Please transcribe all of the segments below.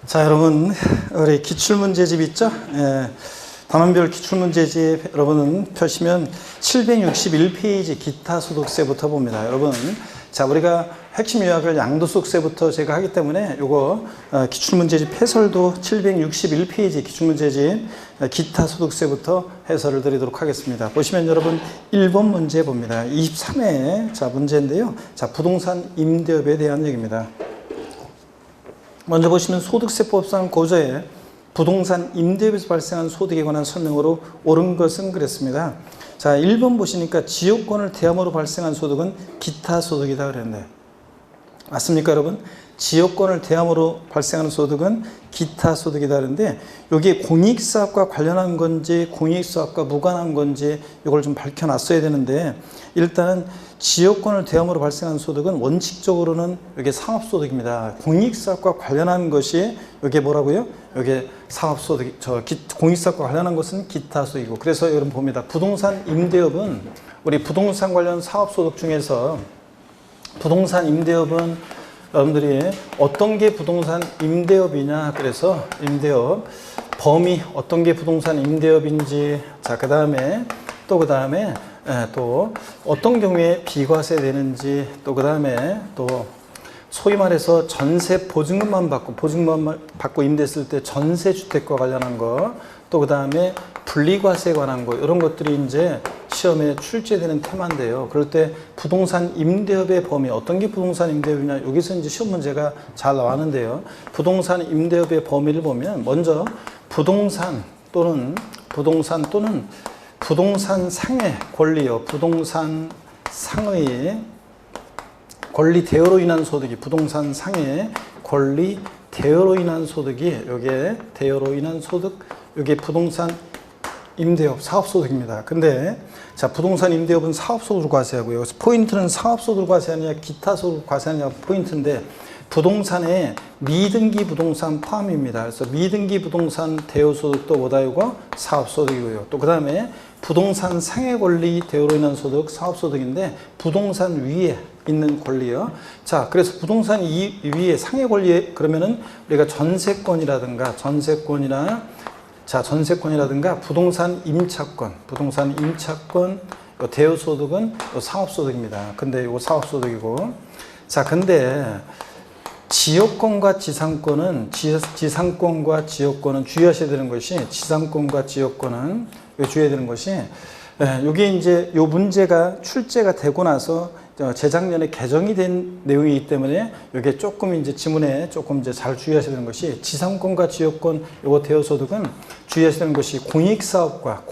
자, 여러분, 우리 기출문제집 있죠? 예, 단원별 기출문제집 여러분은 펴시면 761페이지 기타 소득세부터 봅니다. 여러분, 자, 우리가 핵심 요약을 양도소득세부터 제가 하기 때문에 요거 기출문제집 해설도 761페이지 기출문제집 기타 소득세부터 해설을 드리도록 하겠습니다. 보시면 여러분 1번 문제 봅니다. 23회 자 문제인데요. 자, 부동산 임대업에 대한 얘기입니다. 먼저 보시면 소득세법상 고저에 부동산 임대업에서 발생한 소득에 관한 설명으로 옳은 것은 그랬습니다. 자, 1번 보시니까 지역권을 대함으로 발생한 소득은 기타 소득이다 그랬는데 맞습니까, 여러분? 지역권을 대함으로 발생하는 소득은 기타 소득이다 그랬는데 여기에 공익사업과 관련한 건지 공익사업과 무관한 건지 이걸 좀 밝혀놨어야 되는데 일단은 지역권을 대함으로 발생한 소득은 원칙적으로는 이게 상업소득입니다. 공익사업과 관련한 것이 이게 뭐라고요? 이게 사업소득, 공익사업과 관련한 것은 기타소득이고 그래서 여러분 봅니다. 부동산 임대업은 우리 부동산 관련 사업소득 중에서 부동산 임대업은 여러분들이 어떤 게 부동산 임대업이냐 그래서 임대업 범위 어떤 게 부동산 임대업인지 자 그 다음에 또 어떤 경우에 비과세 되는지 또 그 다음에 또 소위 말해서 전세 보증금만 받고 임대했을 때 전세주택과 관련한 거 또 그 다음에 분리과세에 관한 거 이런 것들이 이제 시험에 출제되는 테마인데요. 그럴 때 부동산 임대업의 범위 어떤 게 부동산 임대업이냐 여기서 이제 시험 문제가 잘 나왔는데요. 부동산 임대업의 범위를 보면 먼저 부동산 상의 권리요. 부동산 상의 권리 대여로 인한 소득이 부동산 상의 권리 대여로 인한 소득이 요게 대여로 인한 소득 요게 부동산 임대업 사업소득입니다. 근데 자 부동산 임대업은 사업소득을 과세하고요. 포인트는 사업소득을 과세하느냐 기타소득을 과세하느냐 포인트인데 부동산에 미등기 부동산 포함입니다. 그래서 미등기 부동산 대여소득도 뭐다 이거 사업소득이고요. 또 그 다음에 부동산 상해 권리 대여로 인한 소득 사업소득인데 부동산 위에 있는 권리요. 자, 그래서 부동산 위에 상해 권리에 그러면은 우리가 전세권이라든가 부동산 임차권 대여소득은 사업소득입니다. 근데 이거 사업소득이고 자, 근데 지역권과 지상권은 지상권과 지역권은 주의하셔야 되는 것이 지상권과 지역권은 주의해야 되는 것이 여기 이제 요 문제가 출제가 되고 나서 재작년에 개정이 된 내용이기 때문에 이게 조금 이제 지문에 조금 이제 잘 주의하셔야 되는 것이 지상권과 지역권 요거 대여소득은 주의하셔야 되는 것이 공익사업과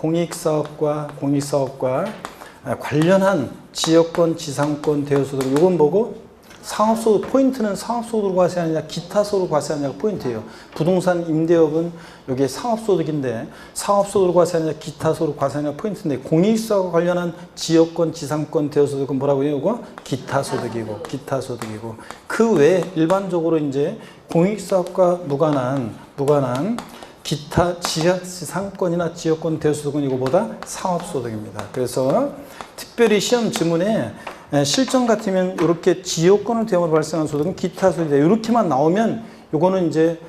관련한 지역권, 지상권 대여소득 요건 뭐고 상업소득 포인트는 사업소득으로 과세하느냐 기타소득으로 과세하느냐가 포인트예요. 부동산 임대업은 여기 사업소득인데 사업소득으로 과세하느냐 기타소득으로 과세하느냐 포인트인데 공익사업과 관련한 지역권 지상권 대여소득은 뭐라고요? 이거 기타소득이고 그 외에 일반적으로 이제 공익사업과 무관한 기타 지상권이나 지역권 대여소득은 이거보다 사업소득입니다. 그래서 특별히 시험 지문에 실전 같으면 이렇게 지역권을 대상으로 발생한 소득은 기타 소득이다. 이렇게만 나오면 요거는 이제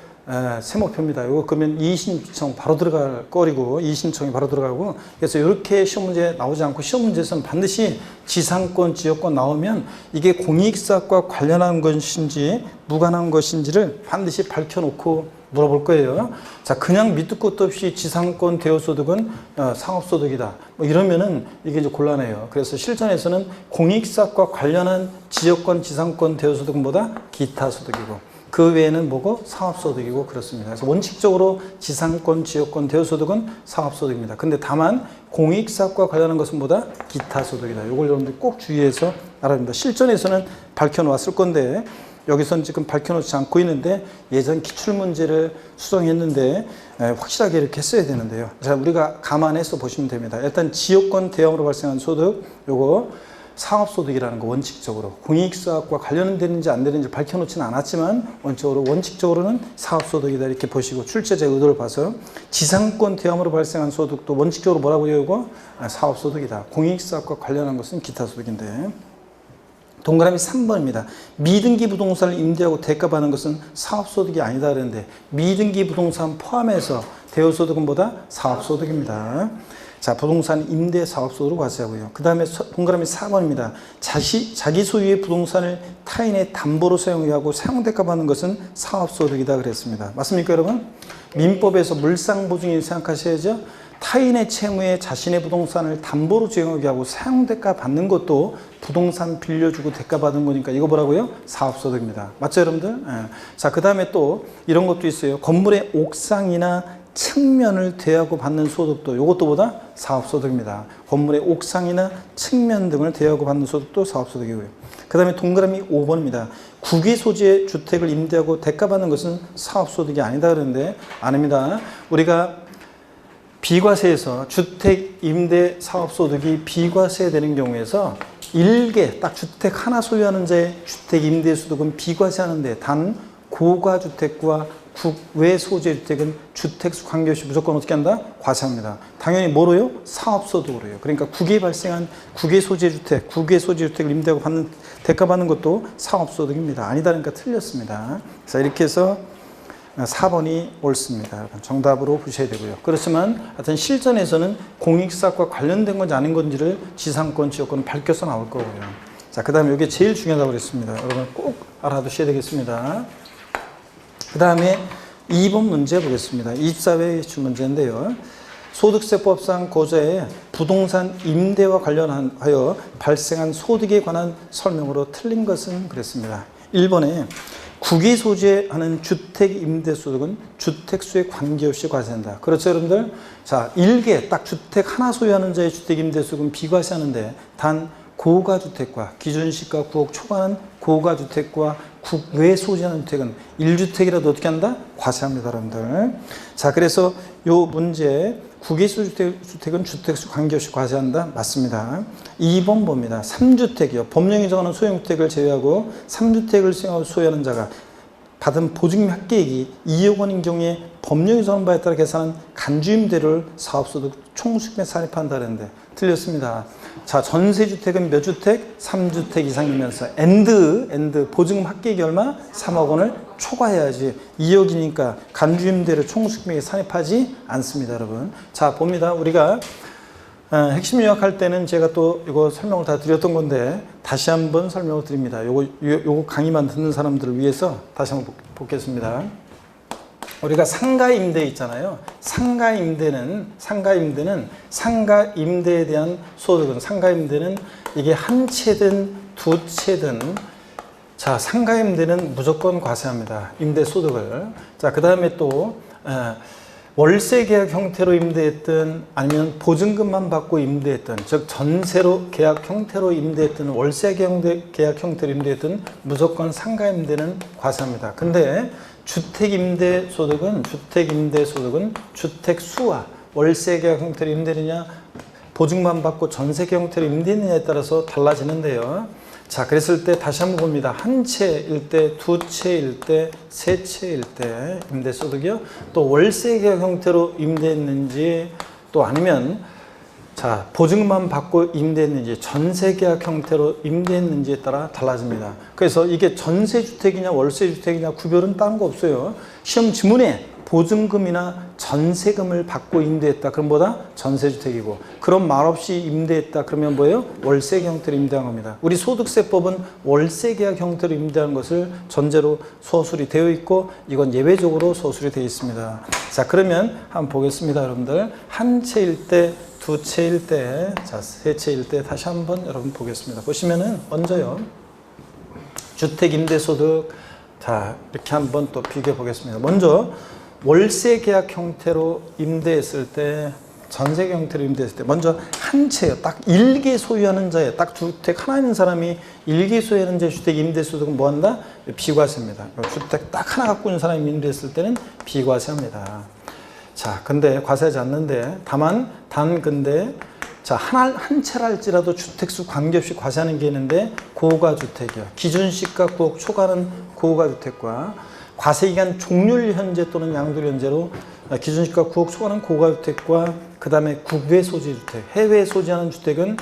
세목표입니다. 요거 그러면 이의신청 바로 들어갈 거리고 이의신청이 바로 들어가고 그래서 이렇게 시험 문제 나오지 않고 시험 문제에서는 반드시 지상권, 지역권 나오면 이게 공익사업과 관련한 것인지 무관한 것인지를 반드시 밝혀놓고 물어볼 거예요. 자, 그냥 밑도 끝도 없이 지상권 대여소득은 상업소득이다. 뭐 이러면은 이게 이제 곤란해요. 그래서 실전에서는 공익사업과 관련한 지역권, 지상권 대여소득은 뭐다? 기타소득이고 그 외에는 뭐고? 사업소득이고 그렇습니다. 그래서 원칙적으로 지상권, 지역권 대여소득은 사업소득입니다. 근데 다만 공익사업과 관련한 것은 뭐다? 기타소득이다. 이걸 여러분들 꼭 주의해서 알아야 됩니다. 실전에서는 밝혀놓았을 건데 여기서는 지금 밝혀놓지 않고 있는데 예전 기출문제를 수정했는데 확실하게 이렇게 했어야 되는데요. 자, 우리가 감안해서 보시면 됩니다. 일단 지역권 대형으로 발생한 소득 요거 사업소득이라는 거 원칙적으로 공익사업과 관련되는지 안 되는지 밝혀놓지는 않았지만 원칙적으로는 사업소득이다 이렇게 보시고 출제자의 의도를 봐서 지상권 대형으로 발생한 소득도 원칙적으로 뭐라고요? 이거 사업소득이다. 공익사업과 관련한 것은 기타소득인데 동그라미 3번입니다. 미등기 부동산을 임대하고 대가받는 것은 사업소득이 아니다 그랬는데 미등기 부동산 포함해서 대여소득은 뭐다? 사업소득입니다. 자, 부동산 임대 사업소득으로 과세하고요. 그 다음에 동그라미 4번입니다. 자기 소유의 부동산을 타인의 담보로 사용하고 사용대가 받는 것은 사업소득이다 그랬습니다. 맞습니까 여러분? 민법에서 물상보증인 생각하셔야죠. 타인의 채무에 자신의 부동산을 담보로 제공하게 하고 사용대가 받는 것도 부동산 빌려주고 대가 받은 거니까 이거 뭐라고요? 사업소득입니다. 맞죠 여러분들? 네. 자, 그 다음에 또 이런 것도 있어요. 건물의 옥상이나 측면을 대하고 받는 소득도 이것도 보다 사업소득입니다. 건물의 옥상이나 측면 등을 대하고 받는 소득도 사업소득이고요. 그 다음에 동그라미 5번입니다. 국외 소지의 주택을 임대하고 대가 받는 것은 사업소득이 아니다 그러는데 아닙니다. 우리가 비과세에서 주택 임대 사업소득이 비과세되는 경우에서 일개 딱 주택 하나 소유하는 자의 주택 임대 소득은 비과세하는데 단 고가주택과 국외 소재 주택은 주택수 관계없이 무조건 어떻게 한다? 과세합니다. 당연히 뭐로요? 사업소득으로요. 그러니까 국외에 발생한 국외 소재 주택, 국외 소재 주택을 임대하고 받는 대가 받는 것도 사업소득입니다. 아니다 그러니까 틀렸습니다. 자, 이렇게 해서 4번이 옳습니다. 정답으로 보셔야 되고요. 그렇지만 하여튼 실전에서는 공익사업과 관련된 건지 아닌 건지를 지상권, 지역권은 밝혀서 나올 거고요. 자, 그 다음에 이게 제일 중요하다고 그랬습니다. 여러분 꼭 알아두셔야 되겠습니다. 그 다음에 2번 문제 보겠습니다. 24회 기출 문제인데요. 소득세법상 고자의 부동산 임대와 관련하여 발생한 소득에 관한 설명으로 틀린 것은 그랬습니다. 1번에 국외 소재하는 주택 임대 소득은 주택수에 관계없이 과세한다. 그렇죠, 여러분들? 자, 일개 딱 주택 하나 소유하는 자의 주택 임대 소득은 비과세하는데 단 고가주택과 기준시가 9억 초과하는 고가주택과 국외 소지하는 주택은 1주택이라도 어떻게 한다? 과세합니다, 여러분들. 자, 그래서 요 문제 국외 소주택은 주택수 관계없이 과세한다? 맞습니다. 2번 봅니다. 3주택이요. 법령이 정하는 소형주택을 제외하고 3주택을 소유하는 자가 받은 보증금 합계액이 2억 원인 경우에 법령이 정한 바에 따라 계산한 간주임대료를 사업소득 총수익에 산입한다는데 틀렸습니다. 자, 전세주택은 몇 주택? 3주택 이상이면서 엔드 보증금 합계액이 얼마? 3억 원을 초과해야지 2억이니까 간주임대료 총수익에 산입하지 않습니다, 여러분. 자, 봅니다. 우리가 핵심 요약할 때는 제가 또 이거 설명을 다 드렸던 건데 다시 한번 설명을 드립니다. 요거 강의만 듣는 사람들을 위해서 다시 한번 보겠습니다. 우리가 상가임대 있잖아요. 상가임대는 상가임대에 대한 소득은 상가임대는 이게 한 채든 두 채든 자, 상가임대는 무조건 과세합니다. 임대 소득을. 자, 그 다음에 또 월세 계약 형태로 임대했든 아니면 보증금만 받고 임대했든 즉 전세로 계약 형태로 임대했든 월세 계약 형태로 임대했든 무조건 상가임대는 과세합니다. 근데 주택임대소득은 주택수와 월세 계약 형태로 임대느냐 보증만 받고 전세 계약 형태로 임대느냐에 따라서 달라지는데요. 자, 그랬을 때 다시 한번 봅니다. 한 채일 때, 두 채일 때, 세 채일 때 임대소득이요. 또 월세 계약 형태로 임대했는지 또 아니면 자, 보증만 받고 임대했는지 전세 계약 형태로 임대했는지에 따라 달라집니다. 그래서 이게 전세주택이냐 월세주택이냐 구별은 다른 거 없어요. 시험 지문에 보증금이나 전세금을 받고 임대했다. 그럼 뭐다? 전세주택이고. 그런 말 없이 임대했다. 그러면 뭐예요? 월세 형태로 임대한 겁니다. 우리 소득세법은 월세 계약 형태로 임대하는 것을 전제로 소술이 되어 있고 이건 예외적으로 소술이 되어 있습니다. 자, 그러면 한번 보겠습니다, 여러분들. 한 채일 때, 두 채일 때, 자, 세 채일 때 다시 한번 여러분 보겠습니다. 보시면은 먼저요. 주택 임대소득 자, 이렇게 한번 또 비교해 보겠습니다. 먼저 월세 계약 형태로 임대했을 때, 전세 형태로 임대했을 때, 먼저 한 채요. 딱 일개 소유하는 자예요. 딱 주택 하나 있는 사람이 일개 소유하는 자의 주택 임대소득은 뭐 한다? 비과세입니다. 주택 딱 하나 갖고 있는 사람이 임대했을 때는 비과세합니다. 자, 근데 과세하지 않는데, 근데, 자, 한 채랄지라도 주택수 관계없이 과세하는 게 있는데, 고가주택이요. 기준시가 9억 초과하는 고가주택과 과세기간 종률 현재 또는 양도일 현재로 기준시가 9억 초과하는 고가주택과 그 다음에 국외 소지주택, 해외에 소지하는 주택은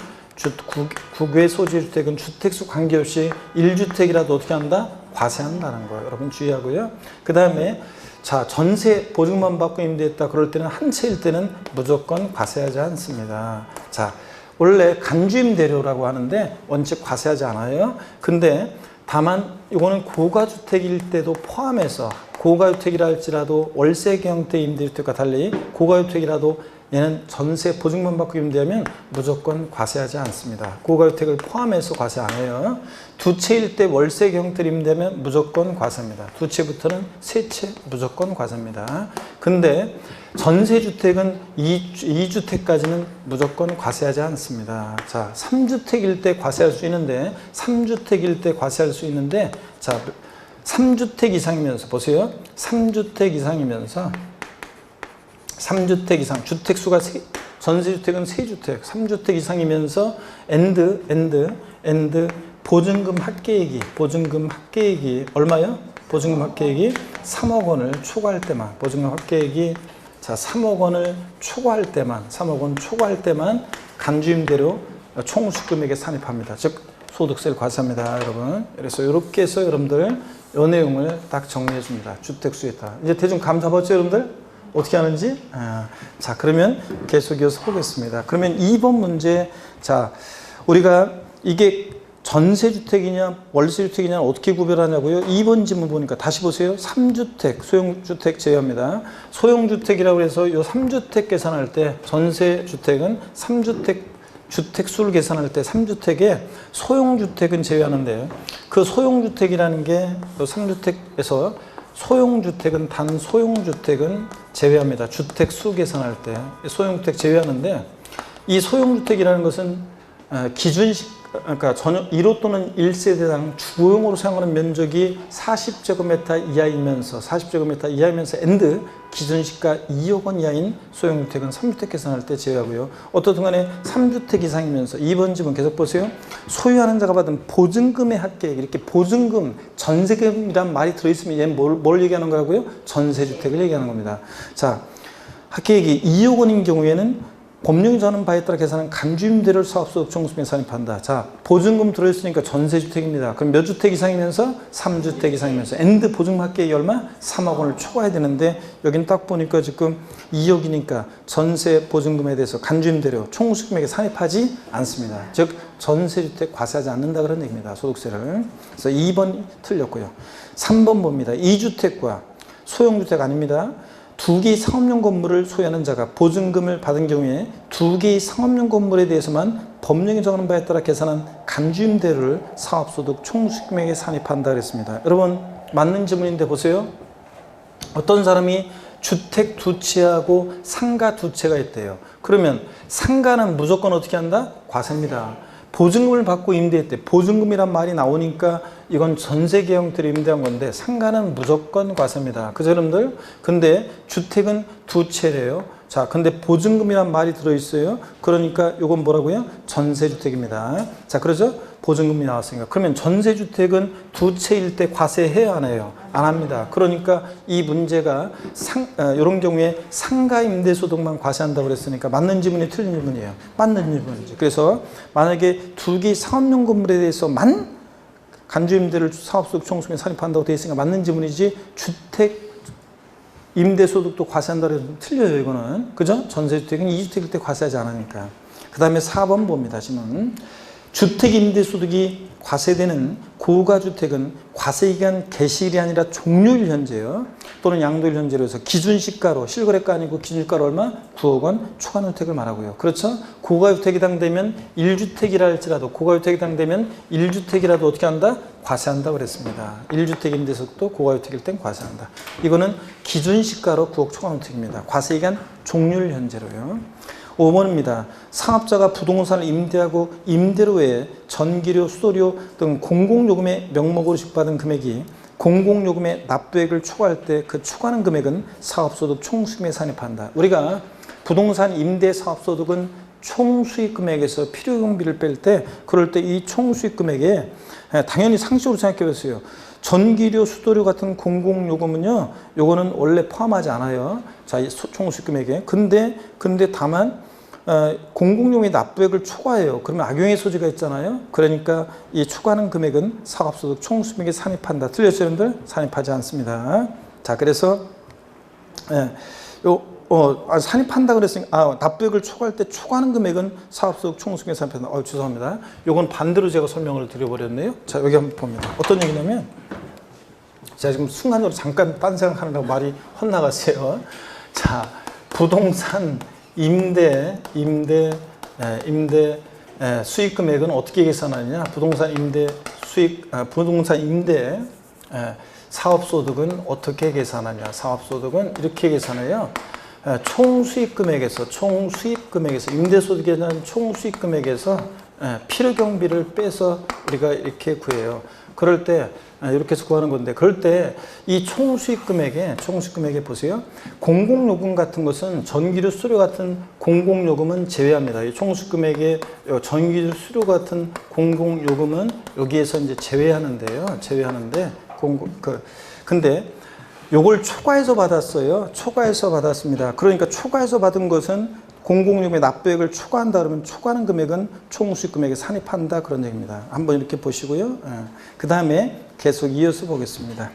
국외 소재 주택은 주택수 관계없이 1주택이라도 어떻게 한다? 과세한다는 거예요. 여러분 주의하고요. 그 다음에 자, 전세 보증만 받고 임대했다 그럴 때는 한 채일 때는 무조건 과세하지 않습니다. 자, 원래 간주임대료라고 하는데 원칙 과세하지 않아요. 근데 다만 이거는 고가주택일 때도 포함해서 고가주택이라 할지라도 월세 형태 임대주택과 달리 고가주택이라도 얘는 전세 보증만 받고 임대하면 무조건 과세하지 않습니다. 고가주택을 포함해서 과세 안 해요. 두 채일 때 월세 형태로 임대하면 무조건 과세입니다. 두 채부터는 세 채 무조건 과세입니다. 근데 전세주택은 2주택까지는 무조건 과세하지 않습니다. 자, 3주택일 때 과세할 수 있는데 3주택일 때 과세할 수 있는데 자, 3주택 이상이면서 보세요. 3주택 이상이면서 3주택 이상 주택수가 전세주택은 3주택 3주택 이상이면서 보증금 합계액이 얼마요? 보증금 합계액이 3억 원을 초과할 때만 보증금 합계액이 자 3억 원을 초과할 때만 간주임대료 총수익금액에 산입합니다. 즉 소득세를 과세합니다, 여러분. 그래서 이렇게 해서 여러분들 이 내용을 딱 정리해 줍니다. 주택수에 따라. 이제 대충 감 잡았죠, 여러분들? 어떻게 하는지? 자, 그러면 계속 이어서 보겠습니다. 그러면 2번 문제, 자, 우리가 이게 전세주택이냐, 월세주택이냐 어떻게 구별하냐고요? 2번 지문 보니까 다시 보세요. 3주택, 소형주택 제외합니다. 소형주택이라고 해서 이 3주택 계산할 때 전세주택은 3주택 주택수를 계산할 때 3주택에 소형주택은 제외하는데요. 그 소형주택이라는 게 3주택에서 소형주택은 단 소형주택은 제외합니다. 주택수 계산할 때 소형주택 제외하는데 이 소형주택이라는 것은 기준식 그러니까 1호 또는 1세대당 주거용으로 사용하는 면적이 40제곱미터 이하이면서 엔드 기준시가 2억 원 이하인 소형주택은 3주택 계산할 때 제외하고요. 어떻든 간에 3주택 이상이면서 2번 지문 계속 보세요. 소유하는 자가 받은 보증금의 합계액 이렇게 보증금, 전세금이란 말이 들어있으면 얘는 뭘 얘기하는 거라고요? 전세주택을 얘기하는 겁니다. 자, 합계액이 2억 원인 경우에는 법령이 정하는 바에 따라 계산한 간주임대료를 사업소득 총수입에 산입한다. 자, 보증금 들어있으니까 전세주택입니다. 그럼 몇 주택 이상이면서? 3주택 이상이면서. 엔드 보증금 합계액이 얼마? 3억 원을 초과해야 되는데 여긴 딱 보니까 지금 2억이니까 전세 보증금에 대해서 간주임대료 총수입액에 산입하지 않습니다. 즉 전세주택 과세하지 않는다 그런 얘기입니다. 소득세를. 그래서 2번 틀렸고요. 3번 봅니다. 2주택과 소형주택 아닙니다. 2개의 상업용 건물을 소유하는 자가 보증금을 받은 경우에 2개의 상업용 건물에 대해서만 법령이 정하는 바에 따라 계산한 간주임대료를 사업소득 총수익금액에 산입한다 그랬습니다. 여러분 맞는 질문인데 보세요. 어떤 사람이 주택 2채하고 상가 2채가 있대요. 그러면 상가는 무조건 어떻게 한다? 과세입니다. 보증금을 받고 임대했대. 보증금이란 말이 나오니까 이건 전세계 형태로 임대한 건데 상가는 무조건 과세입니다. 그죠, 여러분들? 근데 주택은 2채래요. 자, 근데 보증금이란 말이 들어있어요. 그러니까 이건 뭐라고요? 전세주택입니다. 자, 그러죠? 보증금이 나왔으니까. 그러면 전세주택은 2채일 때 과세해야 하나요? 안 합니다. 그러니까 이 문제가 이런 경우에 상가 임대소득만 과세한다고 그랬으니까 맞는 지문이 틀린 지문이에요. 맞는 지문이지. 그래서 만약에 2개의 상업용 건물에 대해서만 간주임대를 사업소득 총수익에 산입한다고 되어 있으니까 맞는 지문이지 주택 임대소득도 과세한다고 해서 틀려요, 이거는. 그죠? 전세주택은 2주택일 때 과세하지 않으니까. 그 다음에 4번 봅니다, 지문. 주택 임대소득이 과세되는 고가주택은 과세기간 개시일이 아니라 종료일 현재요. 또는 양도일 현재로 해서 기준시가로, 실거래가 아니고 기준시가로 얼마? 9억 원 초과주택을 말하고요. 그렇죠? 고가주택이 해당되면 1주택이라 할지라도 고가주택이 해당되면 1주택이라도 어떻게 한다? 과세한다 그랬습니다. 1주택 임대소득도 고가주택일 땐 과세한다. 이거는 기준시가로 9억 초과주택입니다. 과세기간 종료일 현재로요. 5번입니다. 상업자가 부동산을 임대하고 임대료 외에 전기료, 수도료 등 공공요금의 명목으로 지급받은 금액이 공공요금의 납부액을 초과할 때 그 초과하는 금액은 사업소득 총수익금에 산입한다. 우리가 부동산 임대 사업소득은 총수익 금액에서 필요경비를 뺄 때 그럴 때 이 총수익 금액에 당연히 상식으로 생각해 보세요. 전기료, 수도료 같은 공공요금은요, 요거는 원래 포함하지 않아요. 자, 이 총수익 금액에. 근데 다만 공공용의 납부액을 초과해요. 그러면 악용의 소지가 있잖아요. 그러니까 이 초과하는 금액은 사업소득 총수익에 산입한다. 틀렸죠, 여러분들? 산입하지 않습니다. 자, 그래서 산입한다 그랬으니까 납부액을 초과할 때 초과하는 금액은 사업소득 총수익에 산입한다. 죄송합니다. 이건 반대로 제가 설명을 드려버렸네요. 자, 여기 한번 봅니다. 어떤 얘기냐면 제가 지금 순간적으로 잠깐 딴 생각하느라고 말이 헛나갔어요. 자, 부동산 임대 수익 금액은 어떻게 계산하느냐? 부동산 임대 사업소득은 어떻게 계산하냐? 사업소득은 이렇게 계산해요. 총수익 금액에서 임대소득에 대한 총수익 금액에서 필요경비를 빼서 우리가 이렇게 구해요. 그럴 때 이렇게 해서 구하는 건데, 그럴 때 이 총수익 금액에 보세요. 공공요금 같은 것은 전기료 수료 같은 공공요금은 제외합니다. 이 총수익 금액에 전기료 수료 같은 공공요금은 여기에서 이제 제외하는데 근데 요걸 초과해서 받았어요. 초과해서 받았습니다. 그러니까 초과해서 받은 것은 공공요금의 납부액을 초과한다 그러면 초과하는 금액은 총수익 금액에 산입한다, 그런 얘기입니다. 한번 이렇게 보시고요. 그 다음에 계속 이어서 보겠습니다.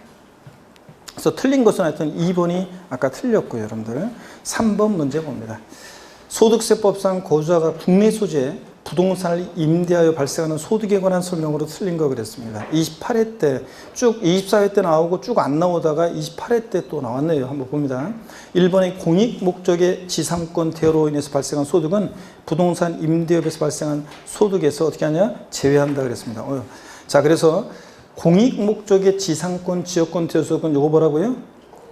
그래서 틀린 것은 하여튼 2번이 아까 틀렸고요, 여러분들. 3번 문제 봅니다. 소득세법상 거주자가 국내 소재 부동산을 임대하여 발생하는 소득에 관한 설명으로 틀린 거 그랬습니다. 28회 때 쭉 24회 때 나오고 쭉 안 나오다가 28회 때 또 나왔네요. 한번 봅니다. 1번의 공익 목적의 지상권 대여로 인해서 발생한 소득은 부동산 임대업에서 발생한 소득에서 어떻게 하냐? 제외한다 그랬습니다. 자, 그래서 공익 목적의 지상권 지역권 대여 소득은 요거 뭐라고요?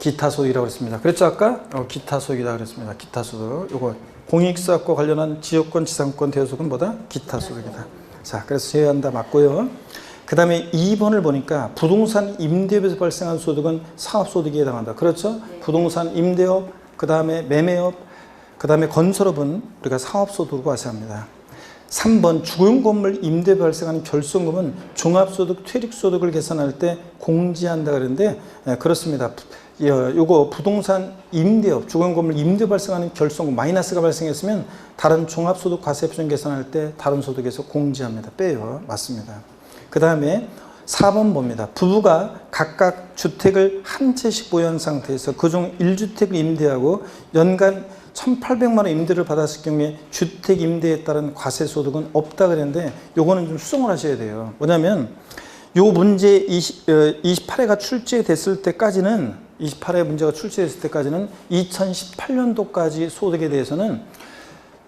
기타 소득이라고 그랬습니다. 그랬죠, 아까? 기타 소득이라고 그랬습니다. 기타 소득. 요거 공익사업과 관련한 지역권 지상권 대여 소득은 뭐다? 기타 소득이다. 자, 그래서 제외한다 맞고요. 그 다음에 2번을 보니까 부동산 임대업에서 발생한 소득은 사업소득에 해당한다. 그렇죠? 부동산 임대업, 그 다음에 매매업, 그 다음에 건설업은 우리가 사업소득으로 과세합니다. 3번 주거용건물 임대에 발생하는 결손금은 종합소득, 퇴직소득을 계산할 때 공제한다 그랬는데 그렇습니다. 요거 부동산 임대업, 주거용건물 임대 발생하는 결손금 마이너스가 발생했으면 다른 종합소득 과세표준 계산할 때 다른 소득에서 공제합니다. 빼요. 맞습니다. 그 다음에 4번 봅니다. 부부가 각각 주택을 한 채씩 보유한 상태에서 그중 1주택을 임대하고 연간 1,800만 원 임대를 받았을 경우에 주택 임대에 따른 과세 소득은 없다 그랬는데 요거는 좀 수정을 하셔야 돼요. 뭐냐면 요 문제 28회가 출제됐을 때까지는 28회 문제가 출제됐을 때까지는 2018년도까지 소득에 대해서는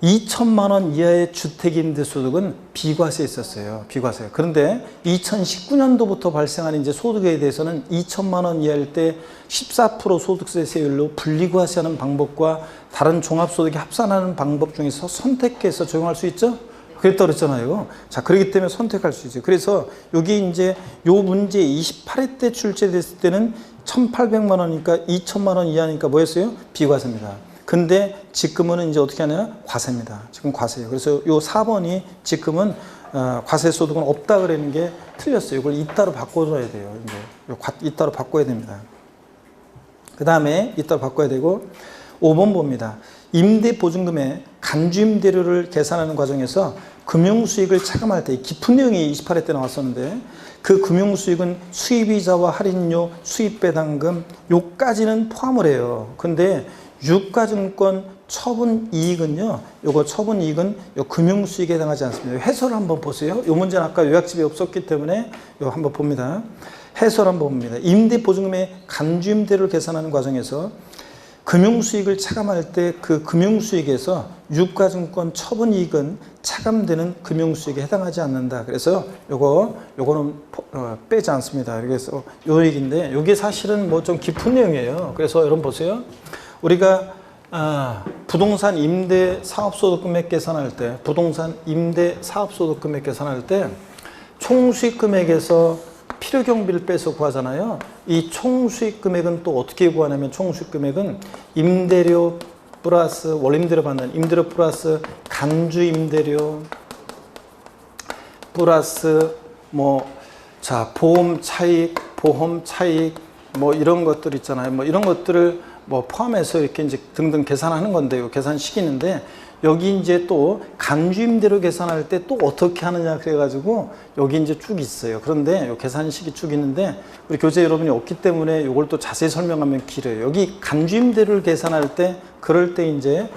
2천만 원 이하의 주택임대소득은 비과세에 있었어요. 비과세. 그런데 2019년도부터 발생한 이제 소득에 대해서는 2천만 원 이하일 때 14% 소득세 세율로 분리과세하는 방법과 다른 종합소득에 합산하는 방법 중에서 선택해서 적용할 수 있죠? 그랬다고 그랬잖아요. 자, 그렇기 때문에 선택할 수 있어요. 그래서 여기 이제 요 문제 28회 때 출제됐을 때는 1,800만 원이니까 2천만 원 이하니까 뭐였어요? 비과세입니다. 근데 지금은 이제 어떻게 하냐? 과세입니다. 지금 과세예요. 그래서 요 4번이 지금은 과세 소득은 없다 그러는 게 틀렸어요. 이걸 이따로 바꿔줘야 돼요. 이제 이따로 바꿔야 됩니다. 그 다음에 이따로 바꿔야 되고 5번 봅니다. 임대 보증금의 간주임대료를 계산하는 과정에서 금융수익을 차감할 때 깊은 내용이 28회 때 나왔었는데 그 금융수익은 수입이자와 할인료, 수입배당금 요까지는 포함을 해요. 근데 유가증권 처분이익은요, 요거 처분이익은 요 금융수익에 해당하지 않습니다. 해설을 한번 보세요. 요 문제는 아까 요약집이 없었기 때문에 요 한번 봅니다. 해설 한번 봅니다. 임대보증금의 간주임대료를 계산하는 과정에서 금융수익을 차감할 때 그 금융수익에서 유가증권 처분이익은 차감되는 금융수익에 해당하지 않는다. 그래서 요거는 빼지 않습니다. 그래서 요 얘기인데 요게 사실은 뭐 좀 깊은 내용이에요. 그래서 여러분 보세요. 우리가 부동산 임대 사업소득 금액 계산할 때 부동산 임대 사업소득 금액 계산할 때 총수익 금액에서 필요경비를 빼서 구하잖아요. 이 총수익 금액은 또 어떻게 구하냐면 총수익 금액은 임대료 플러스 원임대료 받는 임대료 플러스 간주 임대료 플러스 보험 차익 뭐 이런 것들 있잖아요. 뭐 이런 것들을 뭐 포함해서 이렇게 이제 등등 계산하는 건데요. 계산식이는데 여기 이제 또 간주임대로 계산할 때 또 어떻게 하느냐 그래가지고 여기 이제 쭉 있어요. 그런데 요 계산식이 쭉 있는데 우리 교재 여러분이 없기 때문에 이걸 또 자세히 설명하면 길어요. 여기 간주임대를 계산할 때 그럴 때 이제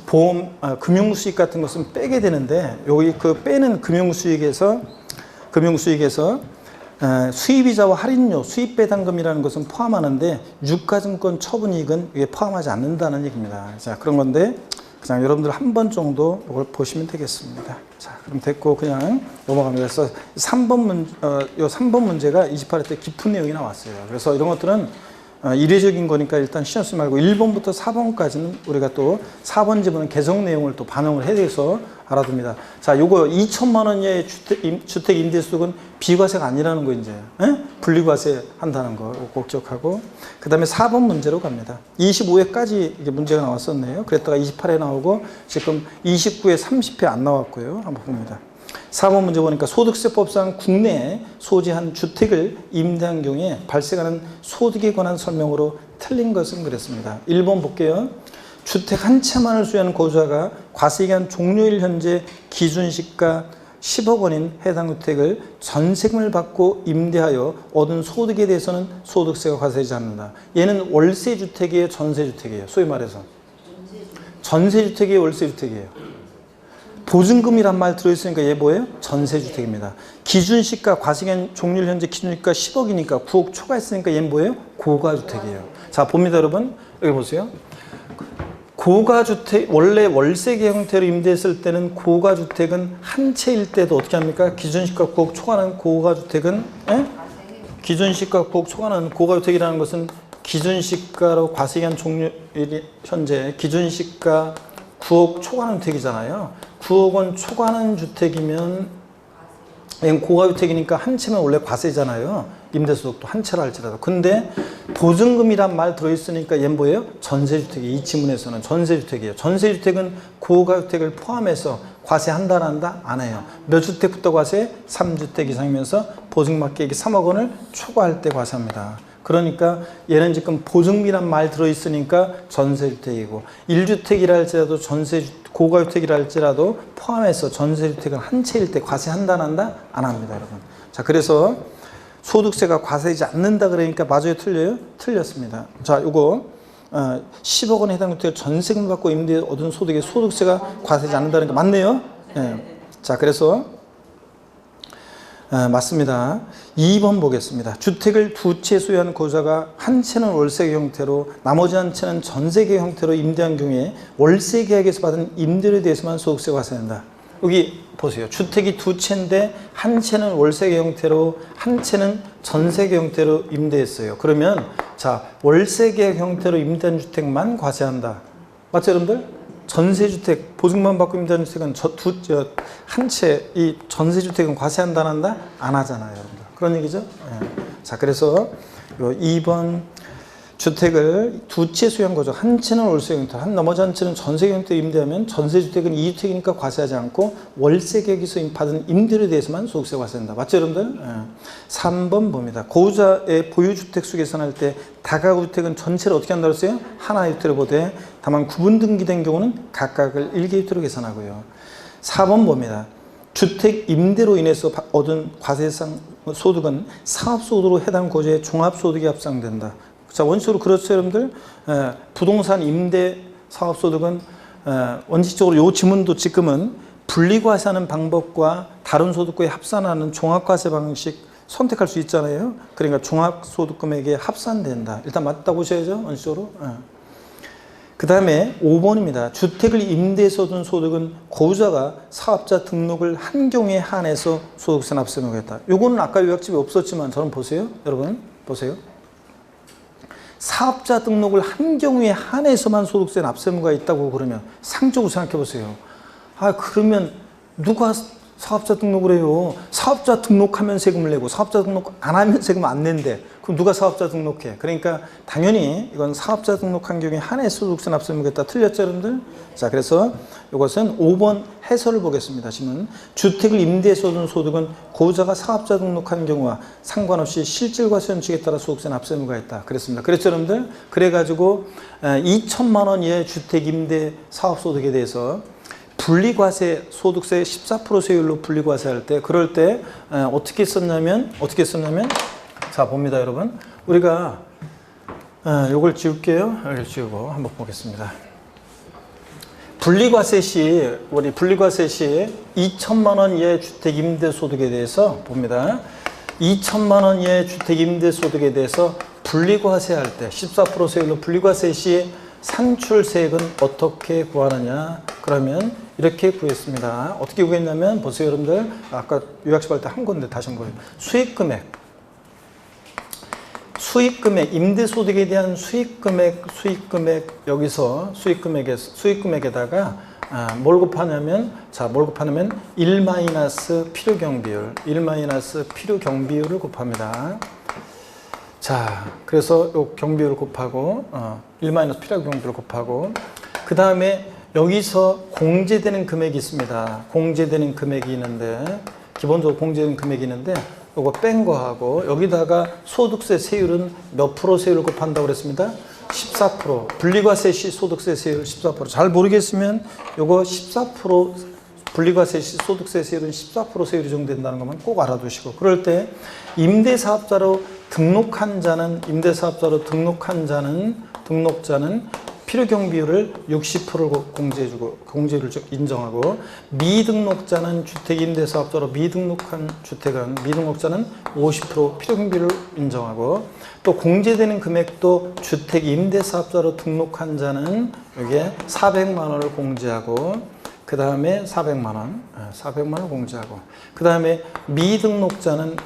보험, 금융수익 같은 것은 빼게 되는데 여기 그 빼는 금융수익에서 수입이자와 할인료, 수입배당금이라는 것은 포함하는데 유가증권 처분이익은 이게 포함하지 않는다는 얘기입니다. 자, 그런 건데 그냥 여러분들 한 번 정도 이걸 보시면 되겠습니다. 자, 그럼 됐고 그냥 넘어갑니다. 그래서 3번 문제가 28회 때 깊은 내용이 나왔어요. 그래서 이런 것들은 이례적인 거니까 일단 신경 쓰지 말고 1번부터 4번까지는 우리가 또 4번 지문은 개정 내용을 또 반영을 해서 알아둡니다. 자, 요거 2천만 원 이하의 주택 임대수익은 비과세가 아니라는 거 이제 분리과세 한다는 거 꼭 기억하고 그 다음에 4번 문제로 갑니다. 25회까지 이게 문제가 나왔었네요. 그랬다가 28회 나오고 지금 29회 30회 안 나왔고요. 한번 봅니다. 4번 문제 보니까 소득세법상 국내에 소지한 주택을 임대한 경우에 발생하는 소득에 관한 설명으로 틀린 것은 그랬습니다. 1번 볼게요. 주택 한 채만을 소유하는 거주자가 과세기간 종료일 현재 기준시가 10억 원인 해당 주택을 전세금을 받고 임대하여 얻은 소득에 대해서는 소득세가 과세되지 않는다. 얘는 월세주택이에요? 전세주택이에요? 소위 말해서 전세주택이에요? 월세주택이에요? 보증금이란 말 들어있으니까 얘 뭐예요? 전세주택입니다. 기준시가 과세기간 종료일 현재 기준시가 10억이니까 9억 초과했으니까 얘는 뭐예요? 고가주택이에요. 자, 봅니다 여러분. 여기 보세요. 고가주택, 원래 월세계 형태로 임대했을 때는 고가주택은 한 채일 때도 어떻게 합니까? 기준시가 9억 초과하는 고가주택은 기준시가 9억 초과하는 고가주택이라는 것은 기준시가로 과세기간 종료일이 현재 기준시가 9억 초과하는 주택이잖아요. 9억 원 초과하는 주택이면 고가주택이니까 한 채면 원래 과세잖아요. 임대소득도 한 채로 할지라도. 근데 보증금이란 말 들어있으니까 얘는 뭐예요? 전세주택이에요. 이 지문에서는 전세주택이에요. 전세주택은 고가주택을 포함해서 과세한다 안 한다? 안 해요. 몇 주택부터 과세? 3주택 이상이면서 보증납계액이 3억 원을 초과할 때 과세합니다. 그러니까 얘는 지금 보증비란 말 들어있으니까 전세주택이고 1주택이라 할지라도 고가주택이라 할지라도 포함해서 전세주택은 한 채일 때 과세한다 안 한다? 안 합니다 여러분. 자, 그래서 소득세가 과세되지 않는다 그러니까 맞아요 틀려요? 틀렸습니다. 자, 요거 10억 원에 해당 주택을 전세금 받고 임대 얻은 소득의 소득세가 과세되지 않는다는 게 맞네요. 네. 자, 그래서 맞습니다. 2번 보겠습니다. 주택을 두 채 소유한 거주자가 한 채는 월세계 형태로 나머지 한 채는 전세계 형태로 임대한 경우에 월세계약에서 받은 임대료에 대해서만 소득세가 과세된다. 여기 보세요. 주택이 두 채인데 한 채는 월세계 형태로 한 채는 전세계 형태로 임대했어요. 그러면 자, 월세계 형태로 임대한 주택만 과세한다. 맞죠 여러분들? 전세주택, 보증만 받고 임대한 주택은 한 채, 이 전세주택은 과세한다 안 한다? 안 하잖아요 여러분들. 그런 얘기죠? 네. 자, 그래서 요 2번 주택을 두 채 소유한 거죠. 한 채는 월세 형태, 나머지 한 채는 전세 형태 임대하면 전세주택은 2주택이니까 과세하지 않고 월세계약에서 받은 임대료에 대해서만 소득세 과세한다. 맞죠 여러분들? 네. 3번 봅니다. 고유자의 보유주택 수 계산할 때 다가구 주택은 전체를 어떻게 한다고 했어요? 하나의 주택으로 보되 다만 구분 등기된 경우는 각각을 1개 주택으로 계산하고요. 4번 봅니다. 주택 임대로 인해서 얻은 과세상 소득은 상업소득으로 해당 거주의 종합소득에 합산된다. 자, 원칙적으로 그렇죠 여러분들? 부동산 임대 사업소득은 원칙적으로 요 지문도 지금은 분리과세하는 방법과 다른 소득과에 합산하는 종합과세 방식 선택할 수 있잖아요. 그러니까 종합소득금액에 합산된다. 일단 맞다 보셔야죠 원칙적으로. 그 다음에 5번입니다. 주택을 임대해서 얻은 소득은 거주자가 사업자 등록을 한 경우에 한해서 소득세 납세를 하겠다. 요거는 아까 요약집에 없었지만 저는 보세요 여러분 보세요. 사업자 등록을 한 경우에 한해서만 소득세 납세무가 있다고 그러면 상적으로 생각해 보세요. 아, 그러면 누가 사업자 등록을 해요. 사업자 등록하면 세금을 내고 사업자 등록 안 하면 세금 안 낸대. 그럼 누가 사업자 등록해? 그러니까 당연히 이건 사업자 등록한 경우에 한해서 소득세 납세무겠다. 틀렸죠, 여러분들? 자, 그래서 이것은 5번 해설을 보겠습니다. 지금 주택을 임대해서 얻은 소득은 고자가 사업자 등록한 경우와 상관없이 실질과세 원칙에 따라 소득세 납세무가 있다. 그랬습니다. 그랬죠, 여러분들? 그래가지고 2천만 원 이하의 주택 임대 사업 소득에 대해서 분리과세 소득세 14% 세율로 분리과세할 때 그럴 때 어떻게 썼냐면 자 봅니다, 여러분. 우리가 요걸 지울게요. 여기 지우고 한번 보겠습니다. 분리과세 시 2천만 원 이하의 주택 임대 소득에 대해서 봅니다. 2천만 원 이하의 주택 임대 소득에 대해서 분리과세할 때 14% 세율로 분리과세 시 산출세액은 어떻게 구하느냐? 그러면 이렇게 구했습니다. 어떻게 구했냐면 보세요, 여러분들. 아까 요약식 할 때 한 건데 다시 한번 보여요. 수익금액, 임대소득에 대한 수익금액 여기서 수익금액에다가 뭘 곱하냐면 1 필요경비율을 곱합니다. 자, 그래서 요 경비율을 곱하고 1 필요경비율을 곱하고 그 다음에 여기서 공제되는 금액이 있습니다. 공제되는 금액이 있는데 기본적으로 공제되는 금액이 있는데 요거 뺀 거하고 여기다가 소득세 세율은 몇 프로 세율을 곱한다고 그랬습니다. 14%. 분리과세 시 소득세 세율 14%. 잘 모르겠으면 요거 14% 분리과세 시 소득세 세율은 14% 세율이 적용된다는 것만 꼭 알아두시고 그럴 때 임대사업자로 등록한 자는 필요경비율을 60%를 공제해주고 공제를 인정하고 미등록자는 주택임대사업자로 미등록한 주택은 미등록자는 50% 필요경비를 인정하고 또 공제되는 금액도 주택임대사업자로 등록한 자는 여기에 400만 원을 공제하고 그 다음에 400만 원 공제하고 그 다음에 미등록자는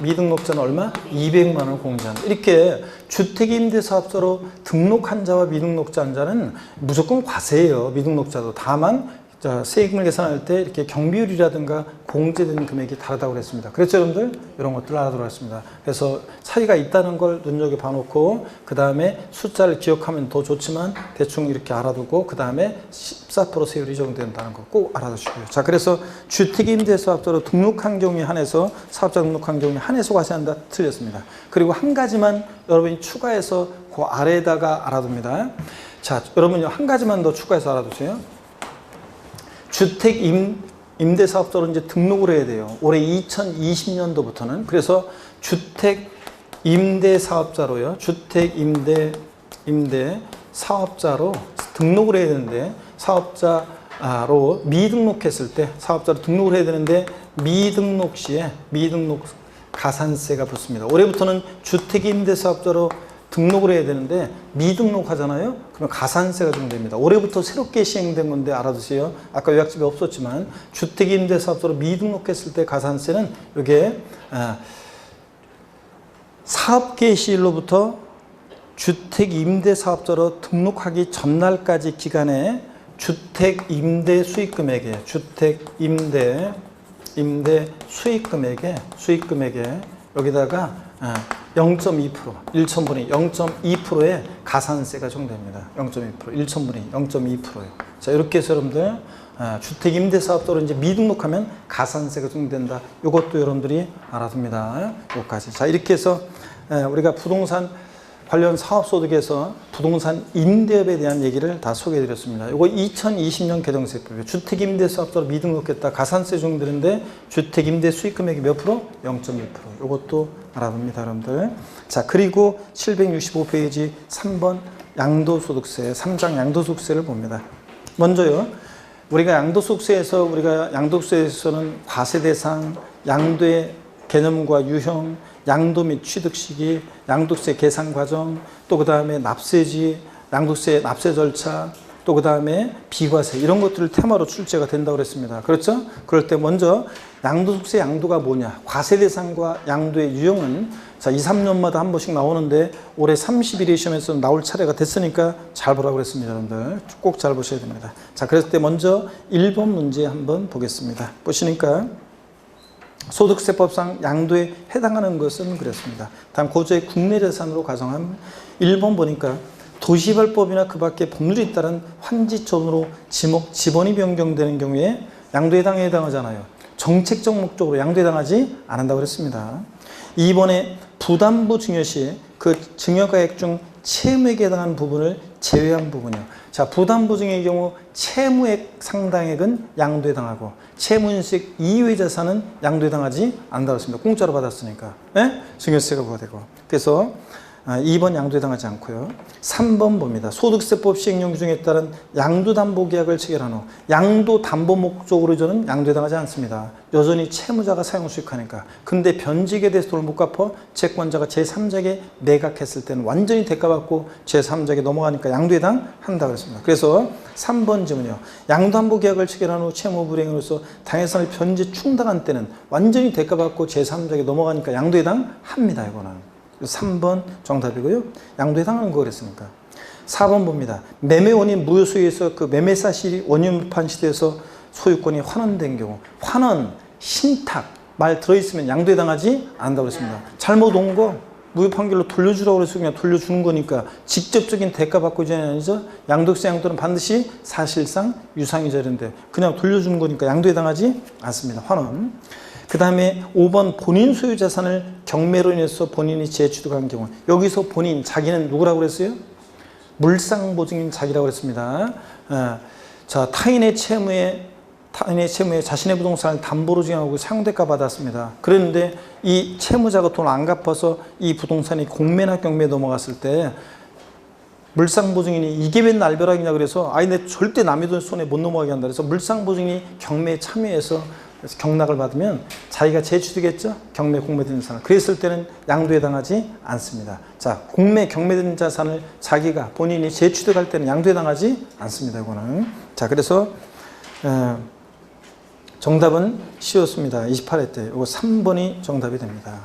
얼마? 200만 원 공제한다. 이렇게 주택임대사업자로 등록한 자와 미등록자 한 자는 무조건 과세예요. 미등록자도. 다만 세금을 계산할 때 이렇게 경비율이라든가 공제되는 금액이 다르다고 그랬습니다. 그렇죠, 여러분들? 이런 것들을 알아두라고 했습니다. 그래서 차이가 있다는 걸 눈여겨 봐놓고 그 다음에 숫자를 기억하면 더 좋지만 대충 이렇게 알아두고 그 다음에 14% 세율이 적용된다는 거 꼭 알아두시고요. 자, 그래서 주택임대사업자로 등록한 경우에 한해서 사업자 등록한 경우에 한해서 과세한다. 틀렸습니다. 그리고 한 가지만 여러분이 추가해서 그 아래에다가 알아둡니다. 자, 여러분 한 가지만 더 추가해서 알아두세요. 주택 임대사업자로 이제 등록을 해야 돼요. 올해 2020년도부터는. 그래서 주택 임대사업자로요. 주택 임대 사업자로 등록을 해야 되는데 사업자로 미등록했을 때 사업자로 등록을 해야 되는데 미등록 시에 미등록 가산세가 붙습니다. 올해부터는 주택 임대사업자로 등록을 해야 되는데 미등록하잖아요. 그러면 가산세가 적용됩니다. 올해부터 새롭게 시행된 건데 알아두세요. 아까 요약집에 없었지만 주택임대사업자로 미등록했을 때 가산세는 이게 사업 개시일로부터 주택임대사업자로 등록하기 전날까지 기간에 주택임대 수익금액에 수익금액에 여기다가 0.2% 1,000분의 0.2%의 가산세가 적용됩니다. 0.2% 1,000분의 0.2%예요. 자, 이렇게 해서 여러분들 주택임대사업자로 이제 미등록하면 가산세가 적용된다. 이것도 여러분들이 알아둡니다. 여기까지. 자, 이렇게 해서 우리가 부동산 관련 사업소득에서 부동산 임대업에 대한 얘기를 다 소개해드렸습니다. 이거 2020년 개정세법이에요. 주택임대사업자로 미등록했다 가산세 적용되는데 주택임대 수익금액이 몇 프로? 0.2%. 이것도 알아봅니다, 여러분들. 자, 그리고 765페이지 3번 양도소득세, 3장 양도소득세를 봅니다. 먼저요, 우리가 양도소득세에서는 과세대상, 양도의 개념과 유형, 양도 및 취득 시기, 양도세 계산 과정, 또 그 다음에 납세지, 양도세 납세 절차, 또 그 다음에 비과세 이런 것들을 테마로 출제가 된다고 그랬습니다. 그렇죠? 그럴 때 먼저 양도소득세 양도가 뭐냐? 과세 대상과 양도의 유형은 자 2, 3년마다 한 번씩 나오는데 올해 31회 시험에서 나올 차례가 됐으니까 잘 보라고 그랬습니다. 여러분들 꼭 잘 보셔야 됩니다. 자, 그랬을 때 먼저 1번 문제 한번 보겠습니다. 보시니까 소득세법상 양도에 해당하는 것은 그렇습니다. 다음 고조의 국내재산으로 가정하면 1번 보니까 도시발법이나 그 밖에 법률에 따른 환지처분으로 지번이 변경되는 경우에 양도에 해당하잖아요. 정책적 목적으로 양도에 해당하지 않는다고 그랬습니다. 2번에 부담부 증여 시에 그 증여가액 중 채무액에 해당하는 부분을 제외한 부분이요. 자, 부담부 증여의 경우 채무액 상당액은 양도에 해당하고 채무인식 이외의 자산은 양도에 해당하지 않는다고 했습니다. 공짜로 받았으니까. 네? 증여세가 부과되고. 그래서 2번 양도에 해당하지 않고요. 3번 봅니다. 소득세법 시행령 규정에 따른 양도담보계약을 체결한 후 양도담보 목적으로 저는 양도에 해당하지 않습니다. 여전히 채무자가 사용 수익하니까. 근데 변직에 대해서 돈을 못 갚아 채권자가 제3자에게 매각했을 때는 완전히 대가받고 제3자에게 넘어가니까 양도에 해당한다고 했습니다. 그래서 3번 질문이요. 양도담보계약을 체결한 후 채무불이행으로서 당해산을 변제 충당한 때는 완전히 대가받고 제3자에게 넘어가니까 양도에 해당합니다. 이거는. 3번 정답이고요. 양도에 해당하는 거 그랬으니까. 4번 봅니다. 매매 원인 무효 소유에서 그 매매 사실이 원유판 시대에서 소유권이 환원된 경우 환원, 신탁 말 들어있으면 양도에 해당하지 않는다고 그랬습니다. 잘못 온 거 무효 판결로 돌려주라고 그래서 그냥 돌려주는 거니까 직접적인 대가 받고 있는 게 아니죠. 양도세 양도는 반드시 사실상 유상이자인데 그냥 돌려주는 거니까 양도에 해당하지 않습니다. 환원. 그 다음에 5번 본인 소유 자산을 경매로 인해서 본인이 재취득한 경우 여기서 본인, 자기는 누구라고 그랬어요? 물상보증인 자기라고 그랬습니다. 자, 타인의 채무에 자신의 부동산을 담보로 증여하고 상대가 받았습니다. 그런데 이 채무자가 돈을 안 갚아서 이 부동산이 공매나 경매에 넘어갔을 때 물상보증인이 이게 웬 날벼락이냐 그래서 내 절대 남의 돈 손에 못 넘어가게 한다 그래서 물상보증인이 경매에 참여해서 경락을 받으면 자기가 재취득했죠? 경매 공매된 자산. 그랬을 때는 양도에 해당하지 않습니다. 자, 공매 경매된 자산을 자기가 본인이 재취득할 때는 양도에 해당하지 않습니다. 이거는. 자, 그래서 정답은 쉬웠습니다. 28회 때. 이거 3번이 정답이 됩니다.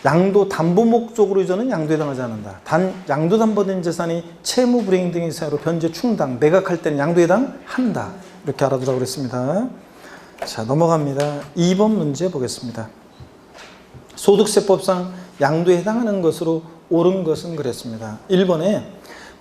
양도 담보 목적으로 저는 양도에 해당하지 않는다. 단 양도 담보된 재산이 채무 불이행 등의 사유로 변제 충당 매각할 때는 양도에 해당한다. 이렇게 알아두라고 그랬습니다. 자, 넘어갑니다. 2번 문제 보겠습니다. 소득세법상 양도에 해당하는 것으로 옳은 것은 그랬습니다. 1번에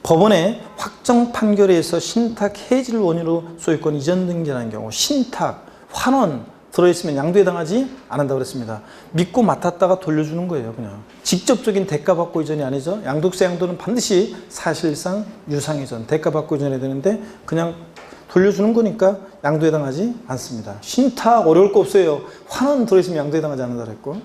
법원의 확정 판결에 의해서 신탁 해지를 원인으로 소유권 이전 등기라는 경우 신탁, 환원 들어있으면 양도에 해당하지 않는다고 그랬습니다. 믿고 맡았다가 돌려주는 거예요. 그냥 직접적인 대가 받고 이전이 아니죠. 양도세 양도는 반드시 사실상 유상이전 대가 받고 이전해야 되는데 그냥 돌려주는 거니까 양도에 해당하지 않습니다. 신탁 어려울 거 없어요. 환원 들어있으면 양도에 해당하지 않는다고 했고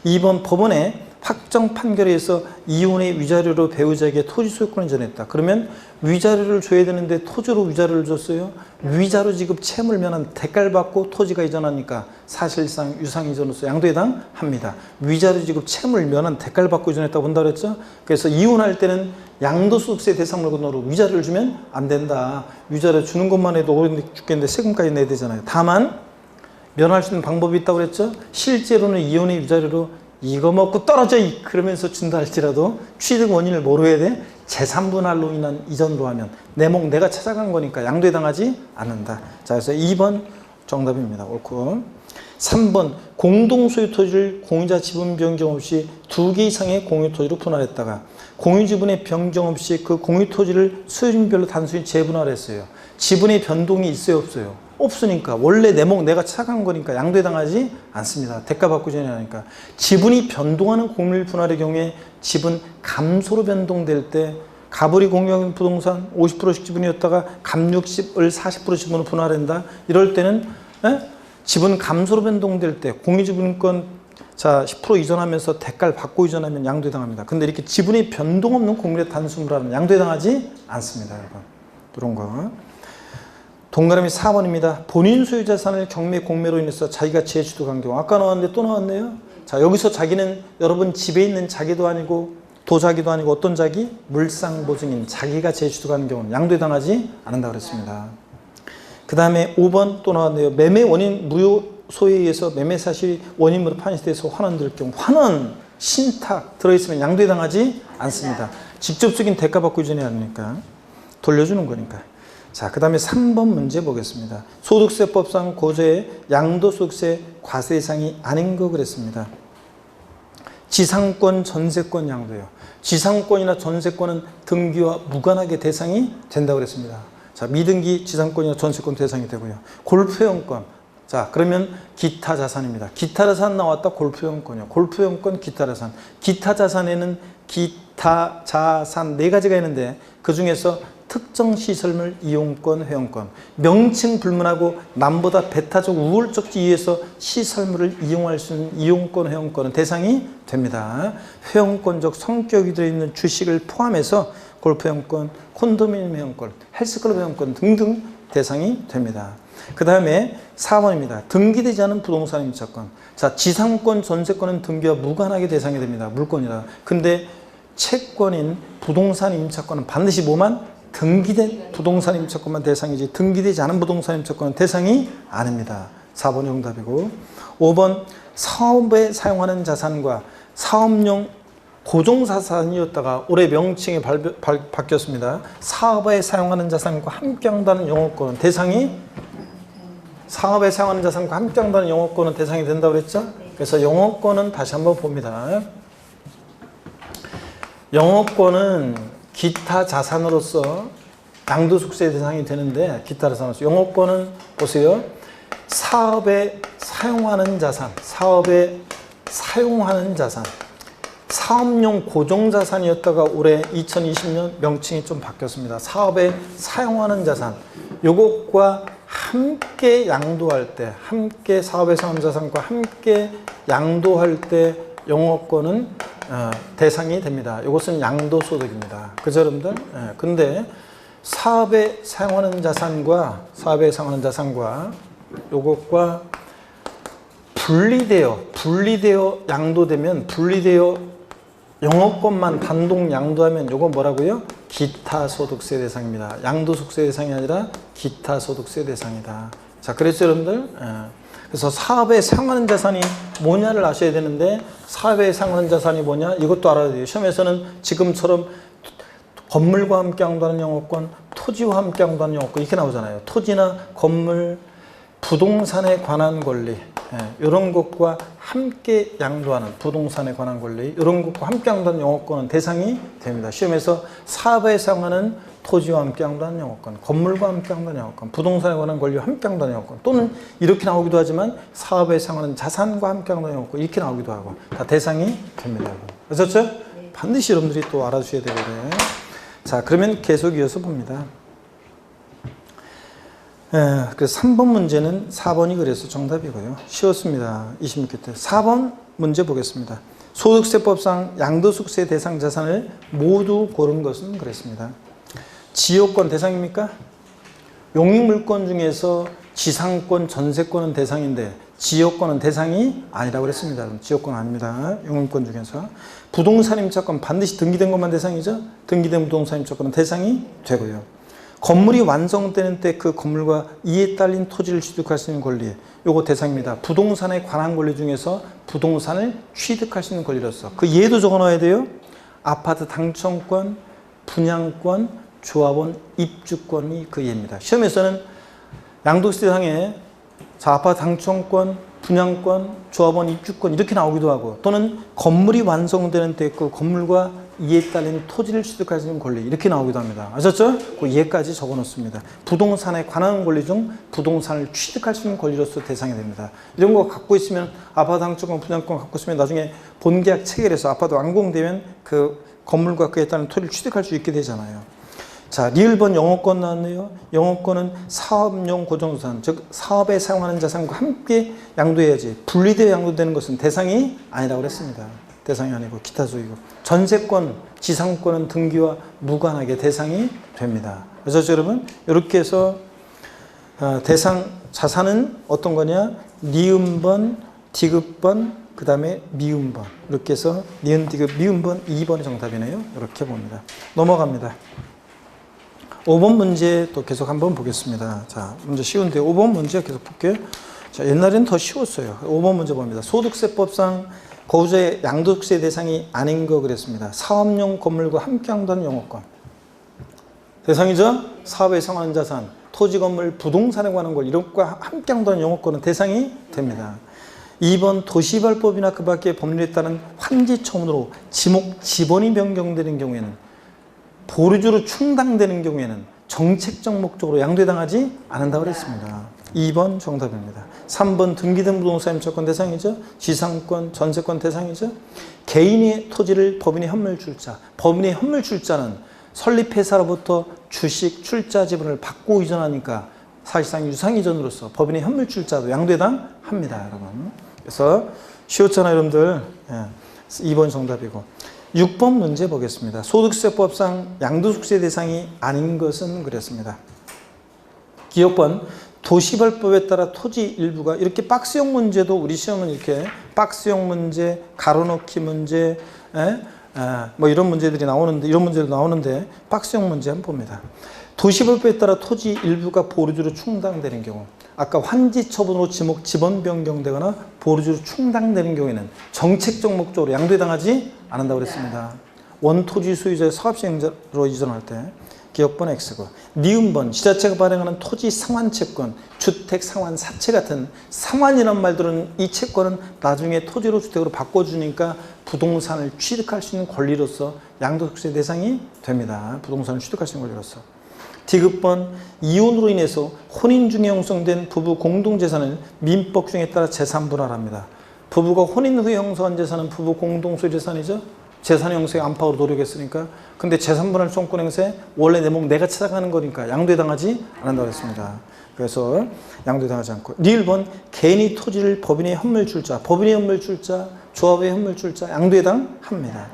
2번 법원의 확정 판결에 의해서 이혼의 위자료로 배우자에게 토지 소유권을 전했다. 그러면 위자료를 줘야 되는데 토지로 위자료를 줬어요. 위자료 지급 채무를 면한 대가를 받고 토지가 이전하니까 사실상 유상이전으로서 양도에 해당합니다. 위자료 지급 채무를 면한 대가를 받고 이전했다고 본다고 했죠. 그래서 이혼할 때는 양도소득세 대상물건으로 위자료를 주면 안 된다. 위자료 주는 것만 해도 오래 죽겠는데 세금까지 내야 되잖아요. 다만 면할 수 있는 방법이 있다고 그랬죠. 실제로는 이혼의 위자료로 이거 먹고 떨어져 그러면서 준다 할지라도 취득 원인을 뭐로 해야 돼? 제3분할로 인한 이전으로 하면 내 목 내가 찾아간 거니까 양도에 해당하지 않는다. 자, 그래서 2번 정답입니다. 옳고 3번 공동소유 토지를 공유자 지분 변경 없이 2개 이상의 공유토지로 분할했다가 공유지분의 변경 없이 그 공유토지를 소유주별로 단순히 재분할했어요. 지분의 변동이 있어요 없어요? 없으니까 원래 내 목 내가 착한 거니까 양도에 해당하지 않습니다. 대가 받고 전해야 하니까. 지분이 변동하는 공유일 분할의 경우에 지분 감소로 변동될 때 가불이 공유한 부동산 50%씩 지분이었다가 감 60을 40% 지분으로 분할한다. 이럴 때는 지분 감소로 변동될 때 공유지분권 10% 이전하면서 대가를 받고 이전하면 양도에 해당합니다. 근데 이렇게 지분이 변동 없는 공유의 단순분할은 양도에 해당하지 않습니다. 여러분. 이런 거. 동그라미 4번입니다. 본인 소유 자산을 경매 공매로 인해서 자기가 재취득한 경우. 아까 나왔는데 또 나왔네요. 자, 여기서 자기는 여러분 집에 있는 자기도 아니고 도자기도 아니고 어떤 자기? 물상보증인 자기가 재취득한 경우는 양도에 해당하지 않는다고 그랬습니다. 그 다음에 5번 또 나왔네요. 매매 원인 무효 소유에 의해서 매매 사실이 원인으로 판시돼서 환원될 경우 환원, 신탁 들어있으면 양도에 해당하지 않습니다. 직접적인 대가 받고 이전해야 하니까 돌려주는 거니까. 자, 그 다음에 3번 문제 보겠습니다. 소득세법상 고조의 양도소득세 과세 대상이 아닌 거 그랬습니다. 지상권, 전세권 양도예요. 지상권이나 전세권은 등기와 무관하게 대상이 된다고 그랬습니다. 자, 미등기 지상권이나 전세권 대상이 되고요. 골프영권. 자, 그러면 기타 자산입니다. 기타 자산 나왔다. 골프영권이요. 골프영권, 기타 자산. 기타 자산에는 기타 자산 4가지가 있는데 그 중에서 특정 시설물 이용권, 회원권. 명칭 불문하고 남보다 배타적 우월적 지위에서 시설물을 이용할 수 있는 이용권, 회원권은 대상이 됩니다. 회원권적 성격이 들어있는 주식을 포함해서 골프 회원권, 콘도미니엄 회원권, 헬스클럽 회원권 등등 대상이 됩니다. 그 다음에 4번입니다. 등기되지 않은 부동산 임차권. 자, 지상권, 전세권은 등기와 무관하게 대상이 됩니다. 물권이라. 근데 채권인 부동산 임차권은 반드시 뭐만? 등기된 부동산 임차권만 대상이지 등기되지 않은 부동산 임차권은 대상이 아닙니다. 4번이 정답이고 5번 사업에 사용하는 자산과 사업용 고정자산이었다가 올해 명칭이 바뀌었습니다. 사업에 사용하는 자산과 함께한다는 영업권은 대상이 사업에 사용하는 자산과 함께한다는 영업권은 대상이 된다고 그랬죠? 그래서 영업권은 다시 한번 봅니다. 영업권은 기타 자산으로서 양도소득세 대상이 되는데 기타 자산으로서 영업권은 보세요. 사업에 사용하는 자산, 사업에 사용하는 자산, 사업용 고정자산이었다가 올해 2020년 명칭이 좀 바뀌었습니다. 사업에 사용하는 자산, 요것과 함께 양도할 때, 함께 사업에 사용하는 자산과 함께 양도할 때 영업권은 대상이 됩니다. 이것은 양도소득입니다. 그죠, 여러분들? 근데 사업에 사용하는 자산과 요것과 분리되어 양도되면 분리되어 영업권만 단독 양도하면 요건 뭐라고요? 기타 소득세 대상입니다. 양도소득세 대상이 아니라 기타 소득세 대상이다. 자, 그래서 여러분들 그래서 사업에 사용하는 자산이 뭐냐를 아셔야 되는데 사업에 사용하는 자산이 뭐냐? 이것도 알아야 돼요. 시험에서는 지금처럼 건물과 함께 양도하는 영업권, 토지와 함께 양도하는 영업권 이렇게 나오잖아요. 토지나 건물, 부동산에 관한 권리 이런 것과 함께 양도하는 부동산에 관한 권리 이런 것과 함께 양도하는 영업권은 대상이 됩니다. 시험에서 사업에 사용하는 토지와 함께 양도하는 영업권, 건물과 함께 양도하는 영업권, 부동산에 관한 권리와 함께 양도하는 영업권 또는 이렇게 나오기도 하지만 사업에 사용하는 자산과 함께 양도하는 영업권 이렇게 나오기도 하고 다 대상이 됩니다. 아셨죠? 네. 반드시 여러분들이 또 알아주셔야 되거든요. 자, 그러면 계속 이어서 봅니다. 그래서 3번 문제는 4번이 그래서 정답이고요. 쉬웠습니다. 26회 때. 4번 문제 보겠습니다. 소득세법상 양도소득세 대상 자산을 모두 고른 것은 그랬습니다. 지역권 대상입니까? 용익물권 중에서 지상권, 전세권은 대상인데 지역권은 대상이 아니라고 그랬습니다. 지역권 아닙니다. 용익권 중에서. 부동산 임차권 반드시 등기된 것만 대상이죠. 등기된 부동산 임차권은 대상이 되고요. 건물이 완성되는 때 그 건물과 이에 딸린 토지를 취득할 수 있는 권리, 요거 대상입니다. 부동산에 관한 권리 중에서 부동산을 취득할 수 있는 권리로서 그 예도 적어 넣어야 돼요. 아파트 당첨권, 분양권, 조합원 입주권이 그 예입니다. 시험에서는 양도세 대상에 자, 아파트 당첨권, 분양권, 조합원 입주권 이렇게 나오기도 하고 또는 건물이 완성되는 때 그 건물과 이에 딸린 토지를 취득할 수 있는 권리 이렇게 나오기도 합니다. 아셨죠? 그 예까지 적어 놓습니다. 부동산에 관한 권리 중 부동산을 취득할 수 있는 권리로서 대상이 됩니다. 이런 거 갖고 있으면 아파트 당첨권, 분양권 갖고 있으면 나중에 본계약 체결해서 아파트 완공되면 그 건물과 그에 따른 토지를 취득할 수 있게 되잖아요. 자, 리을번 영업권 나왔네요. 영업권은 사업용 고정자산, 즉 사업에 사용하는 자산과 함께 양도해야지 분리되어 양도되는 것은 대상이 아니라고 그랬습니다. 대상이 아니고 기타 소유고 전세권, 지상권은 등기와 무관하게 대상이 됩니다. 그래서 여러분 이렇게 해서 대상 자산은 어떤 거냐? 니은번, 디귿번, 그 다음에 미음번 이렇게 해서 니은, 디귿, 미음번 2번이 정답이네요. 이렇게 봅니다. 넘어갑니다. 5번 문제 또 계속 한번 보겠습니다. 자, 문제 쉬운데 5번 문제 계속 볼게요. 자, 옛날에는 더 쉬웠어요. 5번 문제 봅니다. 소득세법상 거주자의 양도소득세 대상이 아닌 거 그랬습니다. 사업용 건물과 함께 양도하는 영업권. 대상이죠. 사업에 상환한 자산, 토지, 건물, 부동산에 관한 권, 이런 것과 함께 한다는 영업권은 대상이 됩니다. 2번 도시개발법이나 그 밖의 법률에 따른 환지 처분으로 지목 지번이 변경되는 경우에는, 보류주로 충당되는 경우에는 정책적 목적으로 양도당하지 않는다고 그랬습니다. 2번 정답입니다. 3번 등기된 부동산 임차권 대상이죠. 지상권, 전세권 대상이죠. 개인의 토지를 법인의 현물 출자, 법인의 현물 출자는 설립회사로부터 주식, 출자 지분을 받고 이전하니까 사실상 유상이전으로서 법인의 현물 출자도 양도해당합니다, 여러분. 그래서 쉬웠잖아요, 여러분들. 2번 정답이고. 6번 문제 보겠습니다. 소득세법상 양도소득세 대상이 아닌 것은 그랬습니다. 기업권 도시개발법에 따라 토지 일부가, 이렇게 박스형 문제도 우리 시험은 이렇게 박스형 문제, 가로넣기 문제, 뭐 이런 문제들이 나오는데, 이런 문제도 나오는데 박스형 문제 한번 봅니다. 도시개발법에 따라 토지 일부가 보류주로 충당되는 경우, 아까 환지 처분으로 지번 변경되거나 보류주로 충당되는 경우에는 정책적 목적으로 양도해당하지 않는다고 그랬습니다. 원토지 소유자의 사업시행자로 이전할 때 기업번 X고, 니은번 지자체가 발행하는 토지 상환채권, 주택 상환 사채 같은 상환이란 말들은 이 채권은 나중에 토지로 주택으로 바꿔주니까 부동산을 취득할 수 있는 권리로서 양도소득세 대상이 됩니다. 부동산을 취득할 수 있는 권리로서. 디귿번 이혼으로 인해서 혼인 중에 형성된 부부 공동재산을 민법규정에 따라 재산분할합니다. 부부가 혼인 후에 형성한 재산은 부부 공동소유재산이죠. 재산 형성에 안팎으로 노력했으니까. 근데 재산분할 청구권 행사에 원래 내 몸 내가 찾아가는 거니까 양도해당하지 않는다고 했습니다. 그래서 양도해당하지 않고. 니을번 개인이 토지를 법인의 현물 출자, 법인의 현물 출자, 조합의 현물 출자 양도해당합니다.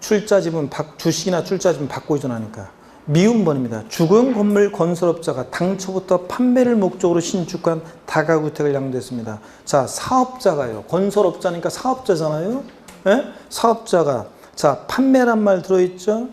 출자 지분, 주식이나 출자 지분 받고 이전하니까. 미음번입니다. 주거용 건물 건설업자가 당초부터 판매를 목적으로 신축한 다가구택을 양도했습니다. 자, 사업자가요. 건설업자니까 사업자잖아요. 예? 사업자가, 자, 판매란 말 들어있죠.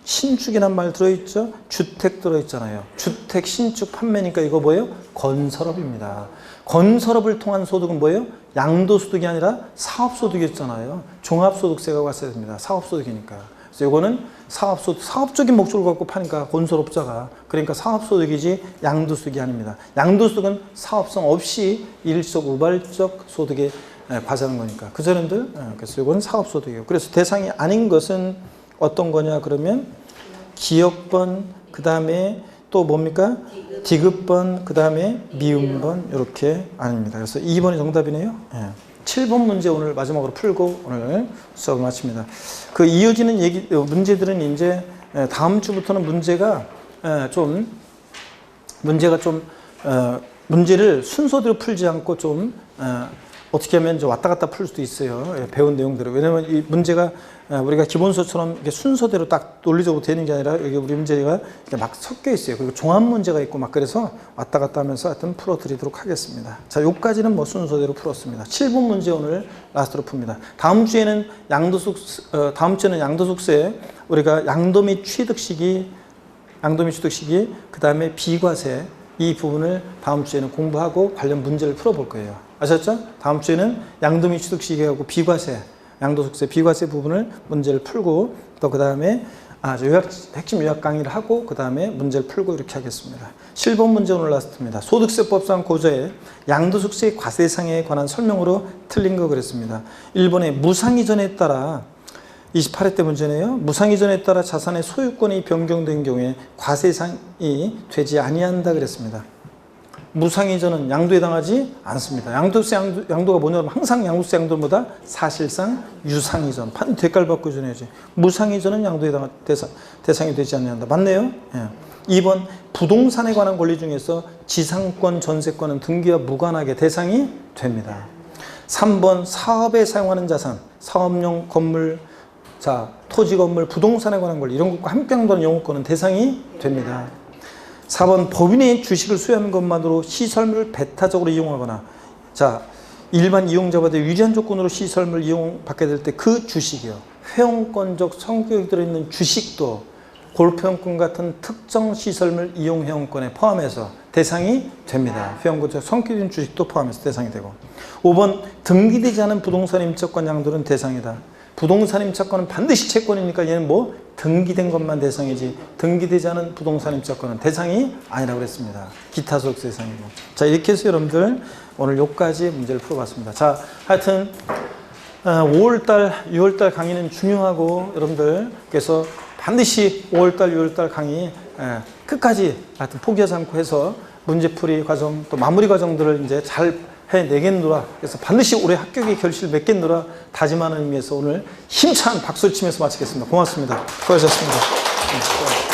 신축이란 말 들어있죠. 주택 들어있잖아요. 주택, 신축, 판매니까 이거 뭐예요? 건설업입니다. 건설업을 통한 소득은 뭐예요? 양도소득이 아니라 사업소득이었잖아요. 종합소득세가 왔어야 됩니다. 사업소득이니까. 그래서 이거는 사업적인 목적을 갖고 파니까 건설업자가, 그러니까 사업소득이지 양도소득이 아닙니다. 양도소득은 사업성 없이 일적, 우발적 소득에 과세하는 거니까. 그 사람들, 그래서 이건 사업소득이에요. 그래서 대상이 아닌 것은 어떤 거냐 그러면 기업번, 그 다음에 또 뭡니까? 디귿번, 그 다음에 미음번, 이렇게 아닙니다. 그래서 2번이 정답이네요. 7번 문제 오늘 마지막으로 풀고 오늘 수업을 마칩니다. 그 이어지는 문제들은 이제 다음 주부터는 문제를 순서대로 풀지 않고 좀 어떻게 하면 이제 왔다 갔다 풀 수도 있어요. 배운 내용대로. 왜냐면 이 문제가 우리가 기본서처럼 이렇게 순서대로 딱 논리적으로 되는 게 아니라 여기 우리 문제가 이렇게 막 섞여 있어요. 그리고 종합 문제가 있고 막 그래서 왔다 갔다 하면서 하여튼 풀어드리도록 하겠습니다. 자, 요까지는 뭐 순서대로 풀었습니다. 7번 문제 오늘 라스트로 풉니다. 다음 주에는 양도소득세, 우리가 양도 및 취득 시기, 그 다음에 비과세, 이 부분을 다음 주에는 공부하고 관련 문제를 풀어볼 거예요. 아셨죠? 다음 주에는 양도 및 취득 시기하고 비과세, 양도소득세 비과세 부분을 문제를 풀고 또 그 다음에 핵심 요약 강의를 하고 그 다음에 문제를 풀고 이렇게 하겠습니다. 7번 문제 오늘 라스트입니다. 소득세법상 고저의 양도소득세 과세상에 관한 설명으로 틀린 거 그랬습니다. 1번에 무상이전에 따라 28회 때 문제네요. 무상이전에 따라 자산의 소유권이 변경된 경우에 과세상이 되지 아니한다 그랬습니다. 무상이전은 양도해당하지 않습니다. 양도세 양도가 뭐냐면 항상 양도세 양도보다 사실상 유상이전, 대가를 받고 이전해야지. 무상이전은 양도해당 대상이 되지 않는다. 맞네요. 2번 부동산에 관한 권리 중에서 지상권, 전세권은 등기와 무관하게 대상이 됩니다. 3번 사업에 사용하는 자산, 사업용 건물, 자, 토지, 건물, 부동산에 관한 권리 이런 것과 함께 한다는 영업권은 대상이 됩니다. 4번 법인의 주식을 수여하는 것만으로 시설물을 배타적으로 이용하거나, 자, 일반 이용자보다 유리한 조건으로 시설물을 이용받게 될 때 그 주식이요, 회원권적 성격이 들어있는 주식도 골프회원권 같은 특정 시설물 이용 회원권에 포함해서 대상이 됩니다. 회원권적 성격이 있는 주식도 포함해서 대상이 되고. 5번 등기되지 않은 부동산 임차권 양도는 대상이다. 부동산 임차권은 반드시 채권이니까 얘는 뭐 등기된 것만 대상이지 등기되지 않은 부동산 임차권은 대상이 아니라고 그랬습니다. 기타 소득세 대상이고. 자, 이렇게 해서 여러분들 오늘 요까지 문제를 풀어봤습니다. 자, 하여튼 5월달, 6월달 강의는 중요하고 여러분들 그래서 반드시 5월달, 6월달 강의 끝까지 하여튼 포기하지 않고 해서 문제풀이 과정 또 마무리 과정들을 이제 잘 해내겠노라. 그래서 반드시 올해 합격의 결실을 맺겠노라 다짐하는 의미에서 오늘 힘찬 박수를 치면서 마치겠습니다. 고맙습니다. 수고하셨습니다.